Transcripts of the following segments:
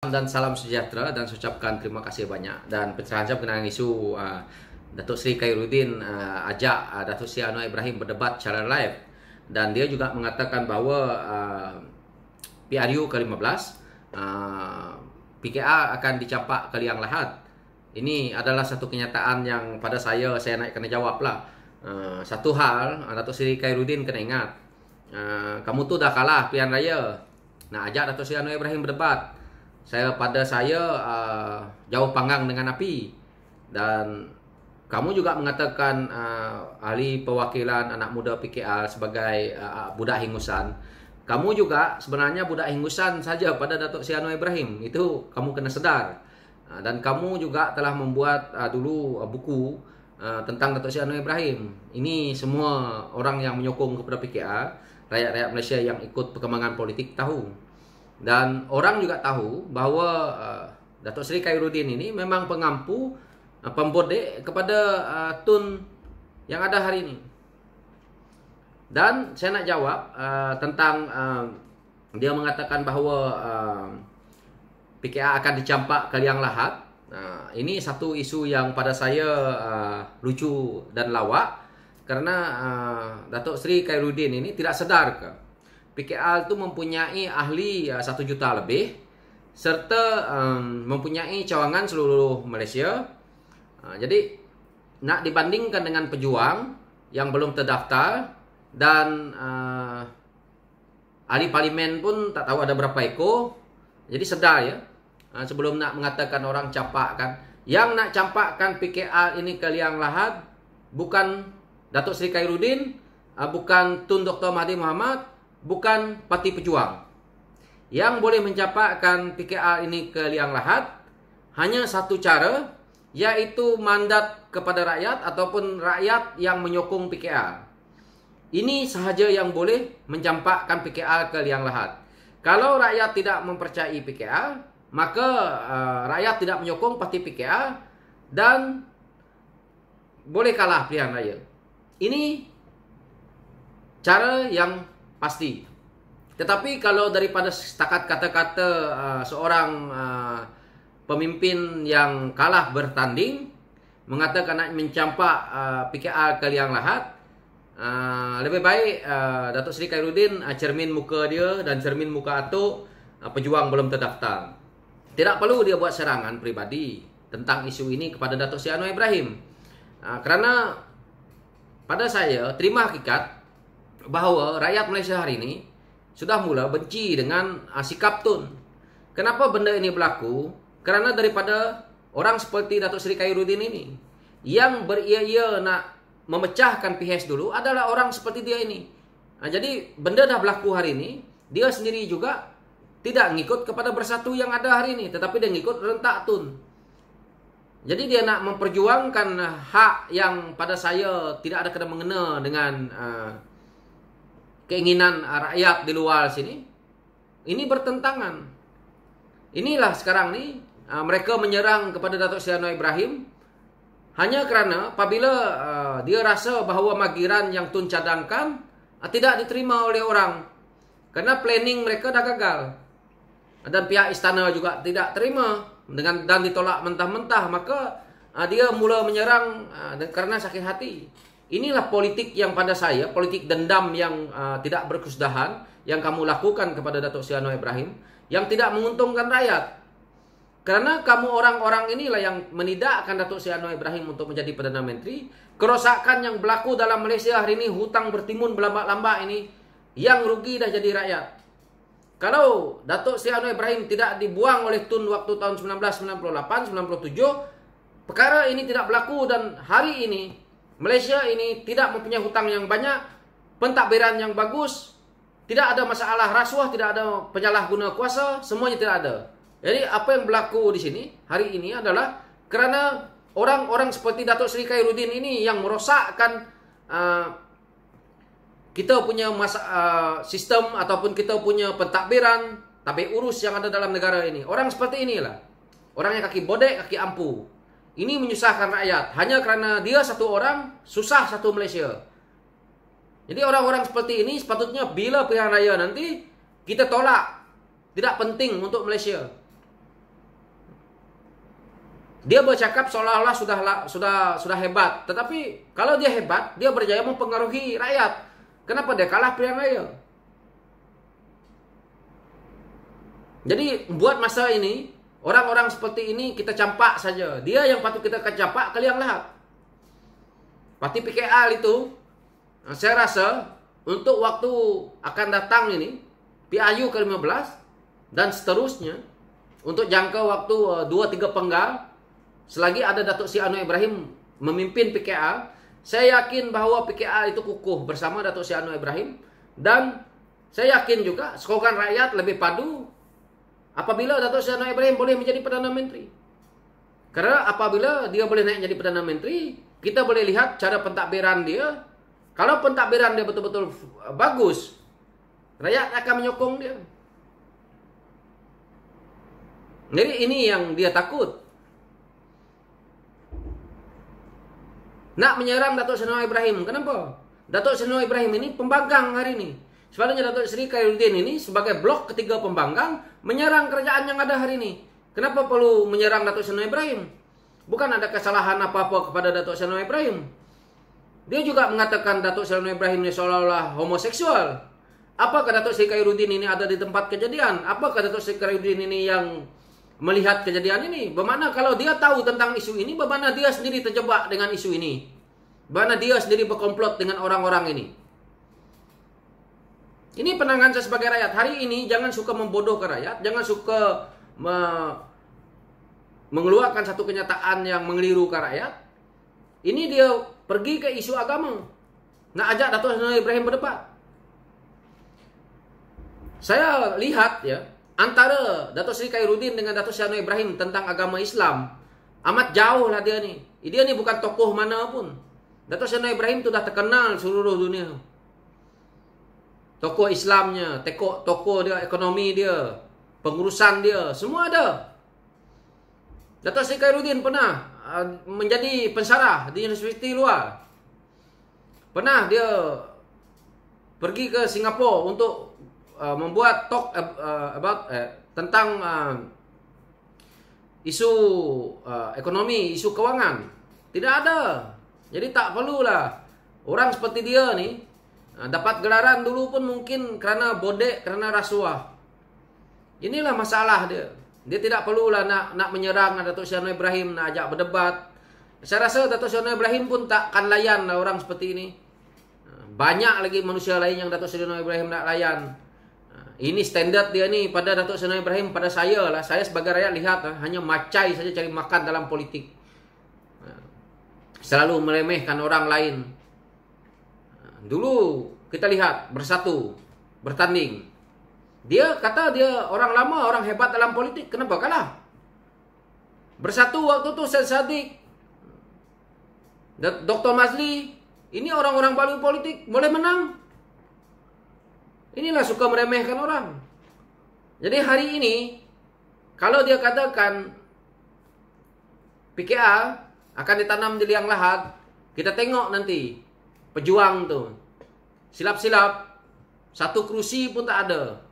Dan salam sejahtera dan saya ucapkan terima kasih banyak. Dan pencerahan saya berkenaan isu Datuk Seri Khairuddin ajak Datuk Seri Anwar Ibrahim berdebat secara live, dan dia juga mengatakan bahawa PRU ke-15 PKR akan dicampak ke liang lahat. Ini adalah satu kenyataan yang pada saya nak kena jawab lah. Satu hal, Datuk Seri Khairuddin kena ingat, kamu tu dah kalah pilihan raya, nak ajak Datuk Seri Anwar Ibrahim berdebat. Pada saya jauh panggang dengan api. Dan kamu juga mengatakan ahli perwakilan anak muda PKR sebagai budak hingusan. Kamu juga sebenarnya budak hingusan saja pada Datuk Seri Anwar Ibrahim. Itu kamu kena sedar. Dan kamu juga telah membuat dulu buku tentang Datuk Seri Anwar Ibrahim. Ini semua orang yang menyokong kepada PKR, rakyat-rakyat Malaysia yang ikut perkembangan politik tahu. Dan orang juga tahu bahawa Datuk Seri Khairuddin ini memang pengampu, pembodek kepada Tun yang ada hari ini. Dan saya nak jawab tentang dia mengatakan bahawa PKR akan dicampak ke liang lahat. Ini satu isu yang pada saya lucu dan lawak, kerana Datuk Seri Khairuddin ini tidak sedar ke PKR itu mempunyai ahli 1 juta lebih, serta mempunyai cawangan seluruh Malaysia. Jadi nak dibandingkan dengan pejuang yang belum terdaftar, dan ahli parlimen pun tak tahu ada berapa ekor. Jadi sedar ya, sebelum nak mengatakan orang campakkan. Yang nak campakkan PKR ini ke liang lahat bukan Datuk Seri Khairuddin, bukan Tun Dr. Mahathir Mohamad, bukan Parti Pejuang. Yang boleh mencampakkan PKR ini ke liang lahat hanya satu cara, iaitu mandat kepada rakyat ataupun rakyat yang menyokong PKR. Ini sahaja yang boleh mencampakkan PKR ke liang lahat. Kalau rakyat tidak mempercayai PKR, maka rakyat tidak menyokong Parti PKR dan boleh kalah pilihan raya. Ini cara yang pasti. Tetapi kalau daripada setakat kata-kata seorang pemimpin yang kalah bertanding mengatakan nak mencampak PKR ke liang lahat, lebih baik Datuk Seri Khairuddin cermin muka dia dan cermin muka atuk pejuang belum terdaftar. Tidak perlu dia buat serangan peribadi tentang isu ini kepada Datuk Seri Anwar Ibrahim. Kerana pada saya terima hakikat bahawa rakyat Malaysia hari ini sudah mula benci dengan sikap Tun. Kenapa benda ini berlaku? Kerana daripada orang seperti Datuk Seri Khairuddin ini, yang beria-ia nak memecahkan PHS dulu adalah orang seperti dia ini. Jadi benda dah berlaku hari ini, dia sendiri juga tidak ngikut kepada Bersatu yang ada hari ini, tetapi dia ngikut rentak Tun. Jadi dia nak memperjuangkan hak yang pada saya tidak ada kena mengena dengan keinginan rakyat di luar sini. Ini bertentangan. Inilah sekarang ni mereka menyerang kepada Datuk Seri Anwar Ibrahim hanya kerana apabila dia rasa bahawa magiran yang Tun cadangkan tidak diterima oleh orang, kerana planning mereka dah gagal. Dan pihak istana juga tidak terima dan ditolak mentah-mentah, maka dia mula menyerang kerana sakit hati. Inilah politik yang pada saya, politik dendam yang tidak berkesudahan yang kamu lakukan kepada Datuk Seri Anwar Ibrahim, yang tidak menguntungkan rakyat. Kerana kamu orang-orang inilah yang menidakkan Datuk Seri Anwar Ibrahim untuk menjadi Perdana Menteri. Kerosakan yang berlaku dalam Malaysia hari ini, hutang bertimbun berlambak-lambak ini, yang rugi dah jadi rakyat. Kalau Datuk Seri Anwar Ibrahim tidak dibuang oleh Tun waktu tahun 1998, 97, perkara ini tidak berlaku, dan hari ini Malaysia ini tidak mempunyai hutang yang banyak, pentadbiran yang bagus, tidak ada masalah rasuah, tidak ada penyalahguna kuasa, semuanya tidak ada. Jadi apa yang berlaku di sini hari ini adalah kerana orang-orang seperti Datuk Seri Khairuddin ini yang merosakkan kita punya sistem ataupun kita punya pentadbiran, tabik urus yang ada dalam negara ini. Orang seperti inilah, orang yang kaki bodek, kaki ampu. Ini menyusahkan rakyat hanya kerana dia satu orang, susah satu Malaysia. Jadi orang-orang seperti ini sepatutnya bila pilihan raya nanti kita tolak. Tidak penting untuk Malaysia. Dia bercakap seolah-olah sudah hebat. Tetapi kalau dia hebat, dia berjaya mempengaruhi rakyat. Kenapa dia kalah pilihan raya? Jadi buat masa ini, orang-orang seperti ini kita campak saja. Dia yang patut kita campak ke liang lahat. Parti PKR itu, saya rasa untuk waktu akan datang ini, PAU ke-15 dan seterusnya, untuk jangka waktu 2-3 penggal, selagi ada Datuk Seri Anwar Ibrahim memimpin PKR, saya yakin bahwa PKR itu kukuh bersama Datuk Seri Anwar Ibrahim. Dan saya yakin juga slogan rakyat lebih padu apabila Datuk Seri Anwar Ibrahim boleh menjadi Perdana Menteri. Karena apabila dia boleh naik jadi Perdana Menteri, kita boleh lihat cara pentadbiran dia. Kalau pentadbiran dia betul-betul bagus, rakyat akan menyokong dia. Jadi ini yang dia takut. Nak menyerang Datuk Seri Anwar Ibrahim. Kenapa? Datuk Seri Anwar Ibrahim ini pembangkang hari ini. Sebenarnya Datuk Seri Khairuddin ini sebagai blok ketiga pembangkang menyerang kerajaan yang ada hari ini. Kenapa perlu menyerang Datuk Seri Anwar Ibrahim? Bukan ada kesalahan apa-apa kepada Datuk Seri Anwar Ibrahim. Dia juga mengatakan Datuk Seri Anwar Ibrahim ini seolah-olah homoseksual. Apakah Datuk Seri Khairuddin ini ada di tempat kejadian? Apakah Datuk Seri Khairuddin ini yang melihat kejadian ini? Bermakna kalau dia tahu tentang isu ini, bermakna dia sendiri terjebak dengan isu ini. Bermakna dia sendiri berkomplot dengan orang-orang ini. Ini pandangan saya sebagai rakyat. Hari ini jangan suka membodohkan rakyat. Jangan suka mengeluarkan satu kenyataan yang mengelirukan rakyat. Ini dia pergi ke isu agama. Nak ajak Datuk Seri Anwar Ibrahim berdebat. Saya lihat ya, antara Datuk Seri Khairuddin dengan Datuk Seri Anwar Ibrahim tentang agama Islam, amat jauh lah dia ni. Dia ni bukan tokoh mana pun. Datuk Seri Anwar Ibrahim tu dah terkenal seluruh dunia. Tokoh Islamnya, tokoh dia, ekonomi dia, pengurusan dia, semua ada. Datuk Seri Khairuddin pernah menjadi pensyarah di universiti luar. Pernah dia pergi ke Singapura untuk membuat talk tentang isu ekonomi, isu kewangan. Tidak ada. Jadi tak perlulah orang seperti dia ni dapat gelaran dulu pun mungkin kerana bodek, kerana rasuah. Inilah masalah dia. Dia tidak perlulah nak menyerang Datuk Seri Anwar Ibrahim, nak ajak berdebat. Saya rasa Datuk Seri Anwar Ibrahim pun tak akan layan lah orang seperti ini. Banyak lagi manusia lain yang Datuk Seri Anwar Ibrahim nak layan. Ini standard dia ni pada Datuk Seri Anwar Ibrahim, pada saya lah. Saya sebagai rakyat lihat hanya macai saja cari makan dalam politik. Selalu meremehkan orang lain. Dulu kita lihat bersatu, bertanding. Dia kata dia orang lama, orang hebat dalam politik. Kenapa kalah? Bersatu waktu tu Syed Saddiq, Dr. Mazli. Ini orang-orang baru politik boleh menang. Inilah suka meremehkan orang. Jadi hari ini, kalau dia katakan PKR akan ditanam di liang lahat, kita tengok nanti pejuang tu. Silap-silap, satu kerusi pun tak ada.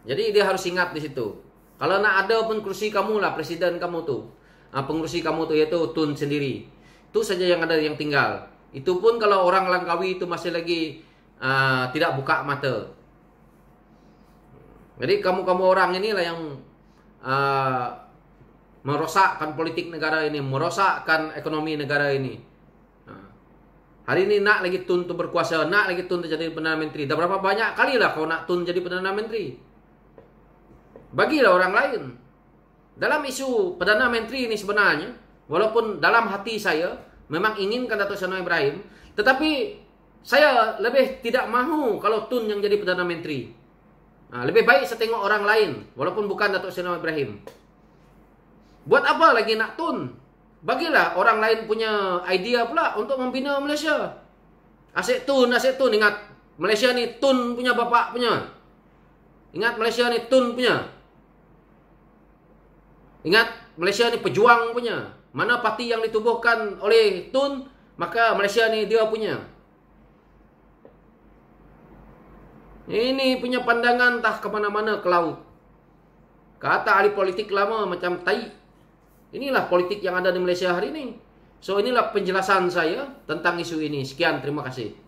Jadi dia harus ingat di situ. Kalau nak ada pun kerusi kamu lah, presiden kamu tu, pengurusi kamu tu, iaitu Tun sendiri. Itu saja yang ada yang tinggal. Itu pun kalau orang Langkawi itu masih lagi tidak buka mata. Jadi kamu-kamu orang inilah yang merosakkan politik negara ini, merosakkan ekonomi negara ini. Hari ini nak lagi Tun tu berkuasa, nak lagi Tun tu jadi Perdana Menteri. Dah berapa banyak kali lah kau nak Tun jadi Perdana Menteri. Bagilah orang lain. Dalam isu Perdana Menteri ini sebenarnya, walaupun dalam hati saya memang inginkan Datuk Seri Anwar Ibrahim, tetapi saya lebih tidak mahu kalau Tun yang jadi Perdana Menteri. Lebih baik saya tengok orang lain, walaupun bukan Datuk Seri Anwar Ibrahim. Buat apa lagi nak Tun? Bagilah orang lain punya idea pula untuk membina Malaysia. Asyik Tun. Ingat, Malaysia ni Tun punya bapak punya. Ingat, Malaysia ni Tun punya. Ingat, Malaysia ni pejuang punya. Mana parti yang ditubuhkan oleh Tun, maka Malaysia ni dia punya. Ini punya pandangan entah ke mana-mana ke laut. Kata ahli politik lama macam tai. Inilah politik yang ada di Malaysia hari ini. So inilah penjelasan saya tentang isu ini. Sekian, terima kasih.